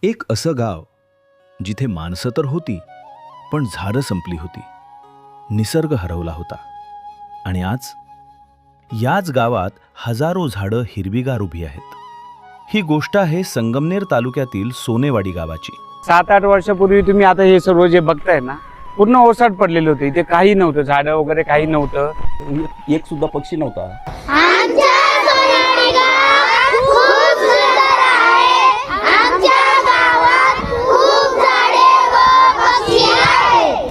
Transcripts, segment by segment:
एक असं गाव जिथे माणसं तर होती, पण झाडं संपली होती, निसर्ग हरवला होता. आणि आज याच गावात हजारो झाडं हिरवीगार उभी आहेत. ही गोष्ट आहे संगमनेर तालुक्यातील सोनेवाडी गावाची. 7-8 वर्षापूर्वी तुम्ही आता हे सर्व जे बघताय ना, पूर्ण ओसाड पडलेले होते. इथे काही नव्हतं, झाडं वगैरे काही नव्हतं. एक सुद्धा पक्षी नव्हता. आमच्या सोनेवाडी गाव खूप सुंदर आहे. आमच्या गावात खूप झाडे व पक्षी आहेत.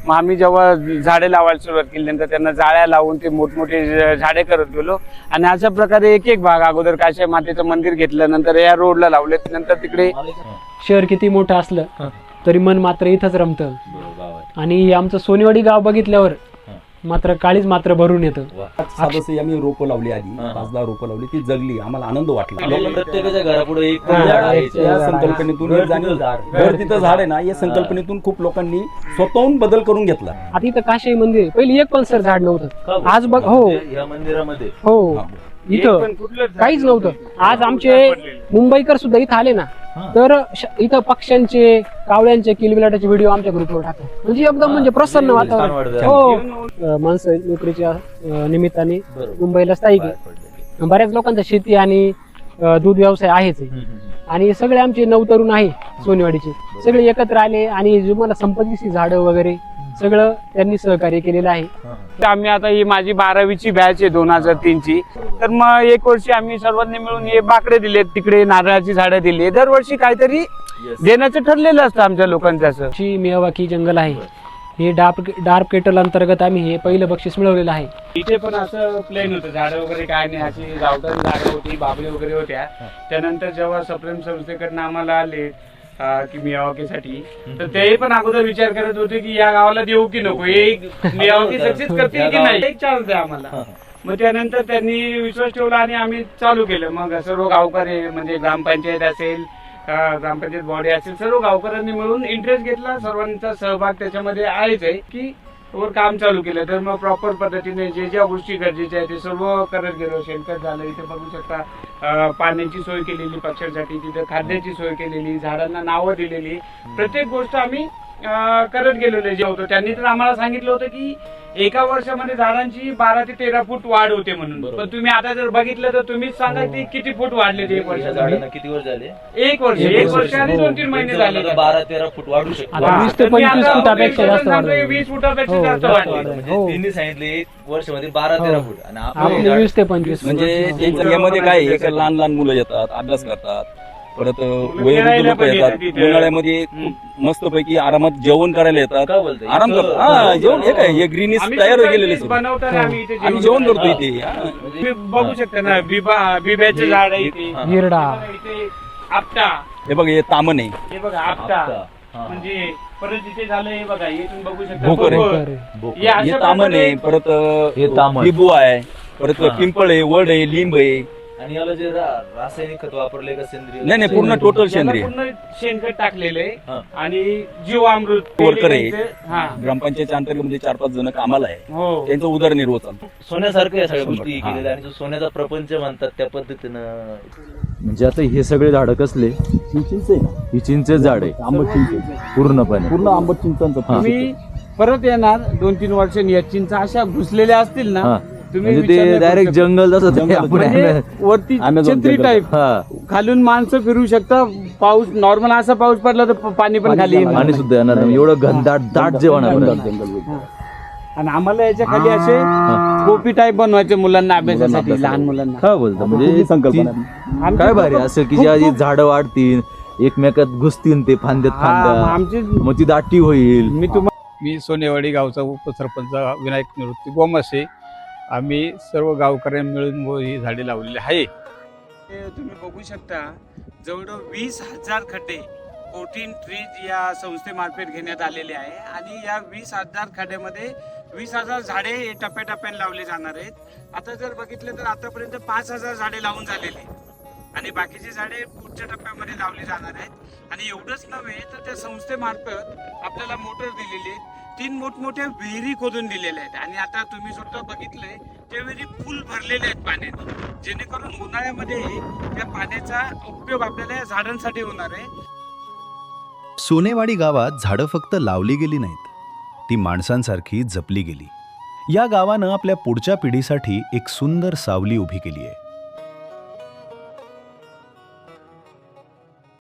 मग आम्ही जेव्हा झाडे लावायला सुरुवात केली, नंतर त्यांना जाळ्या लावून ते मोठमोठे झाडे करत गेलो. आणि अशा प्रकारे एक एक भाग, अगोदर काशाई मातेचं मंदिर घेतलं, नंतर या रोडला लावले, नंतर तिकडे शहर किती मोठं असलं तरी मन मात्र इथंच रमतं. आणि आमचं सोनेवाडी गाव बघितल्यावर मात्र काळीच मात्र भरून येतं. साधं आम्ही रोपं लावली, आधी 5-10 रोपं लावली, ती जगली. आम्हाला आनंद वाटला. प्रत्येकाच्या घरापुढे एक या संकल्पनेतून एक जाणीव, घर तिथं झाड आहे ना, या संकल्पनेतून खूप लोकांनी स्वतःहून बदल करून घेतला. आता इथं काशाई मंदिर पहिली एक पण सर झाड नव्हतं. आज बघ, हो या मंदिरामध्ये हो इथं काहीच नव्हतं. आज आमचे मुंबईकर सुद्धा इथं आले ना, तर इथं पक्ष्यांचे, कावळ्यांचे, किलबिलाटाचे व्हिडिओ आमच्या ग्रुपवर टाकतात. म्हणजे एकदम म्हणजे प्रसन्न वातावरण. हो, माणसं नोकरीच्या निमित्ताने मुंबईला स्थायिक आहे. बऱ्याच लोकांचा शेती आणि दूध व्यवसाय आहेच आहे. आणि सगळे आमचे नवतरुण आहे सोनेवाडीचे, सगळे एकत्र आले आणि जो मला संपत्तीची झाडं वगैरे सगळं त्यांनी सहकार्य केलेलं आहे. आम्ही आता ही माझी 12वीची बॅच आहे 2003ची. तर मग एक वर्षी आम्ही सर्वांनी मिळून हे बाकडे दिले, तिकडे नारळाची झाडं दिली. दरवर्षी काहीतरी देण्याचं ठरलेलं असतं आमच्या लोकांचं. असं मियावाकी जंगल आहे, हे डार्क केटल अंतर्गत आम्ही हे पहिलं बक्षीस मिळवलेलं आहे. इथे पण असं प्लेन होतं, झाडं वगैरे काय नाही, अशी गावठाण झाडं होती, बाबळे वगैरे होत्या. त्यानंतर जेव्हा सप्रेम संस्थेकडनं आम्हाला आले की मियावाकीसाठी, तर ते पण अगोदर विचार करत होते की या गावाला देऊ की नको, हे मियावाकी सक्सेस करतील की नाही, एक चान्स द्या आम्हाला. मग त्यानंतर त्यांनी विश्वास ठेवला आणि आम्ही चालू केलं. मग सर्व गावकरी, म्हणजे ग्रामपंचायत असेल, ग्रामपंचायत बॉडी असेल, सर्व गावकऱ्यांनी मिळून इंटरेस्ट घेतला. सर्वांचा सहभाग त्याच्यामध्ये आहेच आहे की वर काम चालू केलं. तर मग प्रॉपर पद्धतीने जे ज्या गोष्टी गरजेच्या आहेत ते सर्व करत गेलो. शेणखत झालं, इथे बघू शकता पाण्याची सोय केलेली पक्ष्यांसाठी, तिथे खाद्याची सोय केलेली, झाडांना नावं दिलेली, प्रत्येक गोष्ट आम्ही करत गेलेलो. जे होतं त्यांनी तर आम्हाला सांगितलं होतं की एका वर्षामध्ये झाडांची 12 ते 13 फूट वाढ होते म्हणून. पण तुम्ही आता जर बघितलं तर तुम्हीच सांगा की किती फूट वाढले ते एक वर्षासाठी. किती वर्ष झाले? एक वर्ष आणि 2-3 महिने झाले. 12-13 फूट वाढू शकतो. आता 20 ते 25 फुटापेक्षा जास्त वाढलं. 20 फुटापेक्षा जास्त वाढले. म्हणजे त्यांनी सांगितले एक वर्षामध्ये 12-13 फूट आणि आपले 20 ते 25. म्हणजे त्यांच्या यामध्ये काय आहे, एक लहान लहान मुलं येतात, अभ्यास करतात, परत वयोवृद्ध लोक येतात. उन्हाळ्यामध्ये मस्तपैकी आरामात जेवण करायला येतात, आराम करतात. हा, जेवण हे काय, हे ग्रीनिस तयार गेलेले बनवताना आम्ही जेवण करतो इथे. तुम्ही बघू शकता ना, बिब्याचे झाड आहे इथे, हिरडा, इथे आपटा, हे बघा, हे तामन आहे, हे बघा आपटा. म्हणजे परत इथे झालं, हे बघा, इथून बघू शकता भोकर आहे. भोकर. हे हे अशा तामन आहे, परत लिंबू आहे, परत पिंपळ आहे, वड आहे, लिंब आहे. आणि याला जे रासायनिक खत वापरले का सेंद्रिय? नाही, पूर्ण टोटल सेंद्रिय. पूर्ण शेणखत टाकलेलं आहे आणि जीवामृत वर्कर आहे. हा, ग्रामपंचायतच्या अंतर्गत 4-5 जण कामाला आहे, हो. त्यांचं उदरनिर्वाह चालतो. सोन्यासारखं या सगळ्या गोष्टी हा. केलेल्या आणि जो सोन्याचा प्रपंच म्हणतात त्या पद्धतीनं. म्हणजे आता हे सगळे झाडं कसले? चिंच आहे ना, ही चिंचेच झाड आहे आंबट चिंच, पूर्णपणे. पूर्ण आंबट चिंचांचं. तुम्ही परत येणार 2-3 वर्षांनी, या चिंचा अशा घुसलेल्या असतील ना, हा. तुम्ही म्हणजे विचार ते नाही करू डायरेक्ट शकत. जंगल जसं ते आपण म्हणजे वरती Amazon छत्री जंगल. टाईप, हा. खालून माणसं फिरू शकता. पाऊस नॉर्मल असा पाऊस पडला तर पाणी पण खाली येणार पाणी नाही. सुद्धा येणार नाही. एवढं घनदाट दाट जेवण आहे. आणि आम्हाला याच्या खाली असे कोपी टाईप बनवायचे मुलांना अभ्यासासाठी, लहान मुलांना. काय बोलतो म्हणजे संकल्पना. ती- काय भारी असं की ज्या झाडं वाढतील, एकमेकात घुसतील, ते फांद्यात फांद्या, आमची मग ती दाटी होईल. मी सोनेवाडी गावचा उपसरपंच विनायक निवृत्ती गोमासे. आम्ही सर्व गावकऱ्यांनी मिळून ही झाडे लावलेली आहे. तुम्ही बघू शकता जवळजवळ 20,000 खड्डे 14 ट्रीज या संस्थेमार्फत घेण्यात आलेले आहे. आणि या 20,000 खड्ड्यामध्ये 20,000 झाडे हे टप्प्याटप्प्याने लावले जाणार आहेत. आता जर बघितलं तर आतापर्यंत 5,000 झाडे लावून झालेले आणि बाकीची झाडे पुढच्या टप्प्यामध्ये लावली जाणार आहेत. आणि एवढंच नव्हे तर त्या संस्थेमार्फत आपल्याला मोटर दिलेली आहे. 3 मोठमोठ्या विहिरी खोदून दिलेल्या आहेत आणि आता तुम्ही सुद्धा बघितलंय त्या विहिरी फुल भरलेल्या आहेत पाण्याने, जेणेकरून उन्हाळ्यामध्ये त्या पाण्याचा उपयोग आपल्याला या झाडांसाठी होणार आहे. सोनेवाडी गावात झाडं फक्त लावली गेली नाहीत, ती माणसांसारखी जपली गेली. या गावानं आपल्या पुढच्या पिढीसाठी एक सुंदर सावली उभी केली आहे.